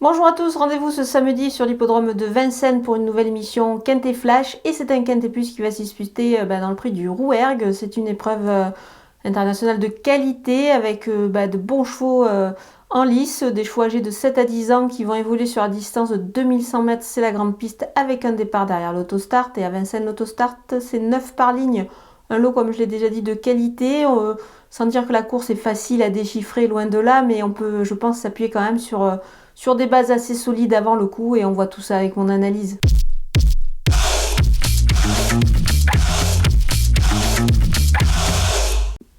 Bonjour à tous, rendez-vous ce samedi sur l'hippodrome de Vincennes pour une nouvelle émission Quintet Flash. Et c'est un Quintet Plus qui va s'y disputer dans le prix du Rouergue. C'est une épreuve internationale de qualité avec de bons chevaux en lice, des chevaux âgés de 7 à 10 ans qui vont évoluer sur la distance de 2100 mètres. C'est la grande piste avec un départ derrière l'autostart. Et à Vincennes, l'autostart, c'est 9 par ligne. Un lot, comme je l'ai déjà dit, de qualité. Sans dire que la course est facile à déchiffrer, loin de là, mais on peut, je pense, s'appuyer quand même sur des bases assez solides avant le coup, et on voit tout ça avec mon analyse.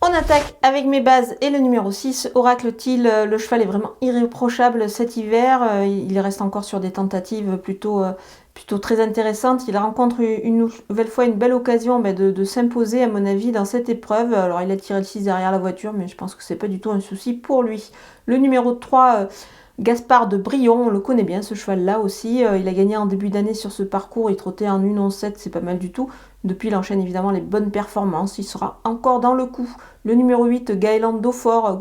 On attaque avec mes bases et le numéro 6, Oracle Teal. Le cheval est vraiment irréprochable cet hiver. Il reste encore sur des tentatives plutôt très intéressantes. Il rencontre une nouvelle fois une belle occasion de s'imposer, à mon avis, dans cette épreuve. Alors, il a tiré le 6 derrière la voiture, mais je pense que c'est pas du tout un souci pour lui. Le numéro 3, Gaspard de Brion, on le connaît bien ce cheval-là aussi. Il a gagné en début d'année sur ce parcours. Il trottait en 1,11,7, c'est pas mal du tout. Depuis, il enchaîne évidemment les bonnes performances. Il sera encore dans le coup. Le numéro 8, Goéland Daupfort,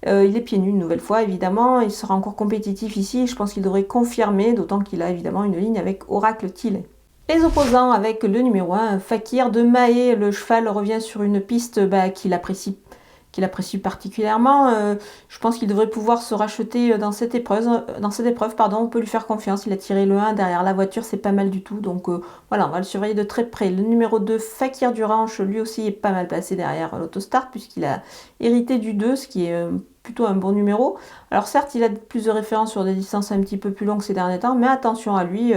il est pieds nus une nouvelle fois, évidemment. Il sera encore compétitif ici. Je pense qu'il devrait confirmer, d'autant qu'il a évidemment une ligne avec Oracle Teal. Les opposants avec le numéro 1, Fakir de Mahé. Le cheval revient sur une piste qu'il apprécie particulièrement. Je pense qu'il devrait pouvoir se racheter dans cette épreuve. On peut lui faire confiance. Il a tiré le 1 derrière la voiture, c'est pas mal du tout. Donc voilà, on va le surveiller de très près. Le numéro 2, Fakir du Ranch, lui aussi est pas mal placé derrière l'autostart, puisqu'il a hérité du 2, ce qui est plutôt un bon numéro. Alors certes, il a plus de références sur des distances un petit peu plus longues ces derniers temps, mais attention à lui.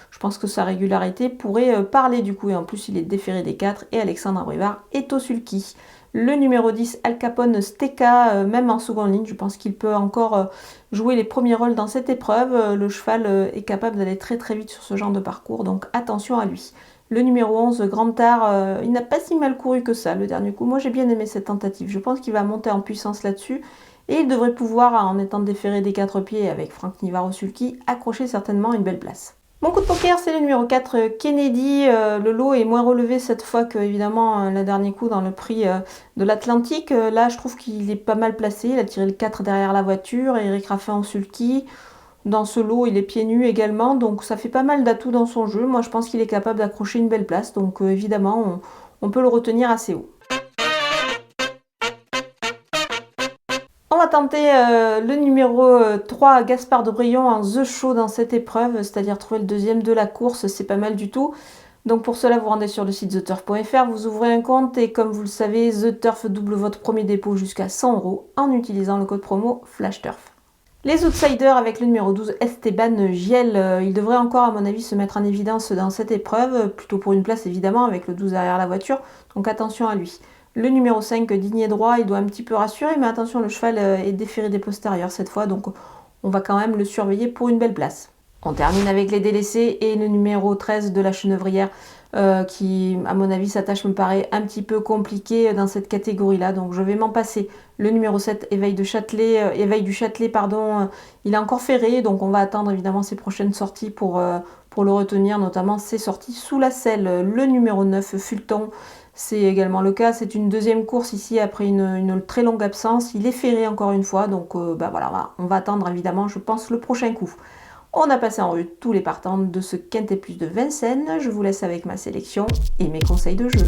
Je pense que sa régularité pourrait parler du coup. Et en plus, il est déféré des 4 et Alexandre Abrivard est au sulky. Le numéro 10, Al Capone Steka, même en seconde ligne, je pense qu'il peut encore jouer les premiers rôles dans cette épreuve. Le cheval est capable d'aller très très vite sur ce genre de parcours, donc attention à lui. Le numéro 11, Grand Art, il n'a pas si mal couru que ça le dernier coup. Moi j'ai bien aimé cette tentative, je pense qu'il va monter en puissance là-dessus. Et il devrait pouvoir, en étant déféré des 4 pieds avec Franck Nivard au sulky, accrocher certainement une belle place. Mon coup de poker, c'est le numéro 4, Kennedy. Le lot est moins relevé cette fois que, évidemment, le dernier coup dans le prix de l'Atlantique. Là, je trouve qu'il est pas mal placé. Il a tiré le 4 derrière la voiture. Eric Raffin en sulky. Dans ce lot, il est pieds nus également. Donc, ça fait pas mal d'atouts dans son jeu. Moi, je pense qu'il est capable d'accrocher une belle place. Donc, évidemment, on peut le retenir assez haut. On va tenter le numéro 3, Gaspard de Brion en The Show dans cette épreuve, c'est-à-dire trouver le deuxième de la course, c'est pas mal du tout. Donc pour cela, vous rendez sur le site theturf.fr, vous ouvrez un compte et comme vous le savez, The Turf double votre premier dépôt jusqu'à 100 € en utilisant le code promo FlashTurf. Les outsiders avec le numéro 12, Esteban Giel, il devrait encore à mon avis se mettre en évidence dans cette épreuve, plutôt pour une place évidemment avec le 12 derrière la voiture, donc attention à lui. Le numéro 5, Digné Droit, il doit un petit peu rassurer, mais attention, le cheval est déféré des postérieurs cette fois, donc on va quand même le surveiller pour une belle place. On termine avec les délaissés et le numéro 13 de la Chenevrière, qui, à mon avis, sa tâche me paraît un petit peu compliquée dans cette catégorie-là, donc je vais m'en passer. Le numéro 7, Éveil du Châtelet, il est encore ferré, donc on va attendre évidemment ses prochaines sorties pour le retenir, notamment ses sorties sous la selle. Le numéro 9, Fulton, c'est également le cas. C'est une deuxième course ici après une très longue absence. Il est ferré encore une fois. Donc voilà, on va attendre évidemment, je pense, le prochain coup. On a passé en revue tous les partants de ce Quintet Plus de Vincennes. Je vous laisse avec ma sélection et mes conseils de jeu.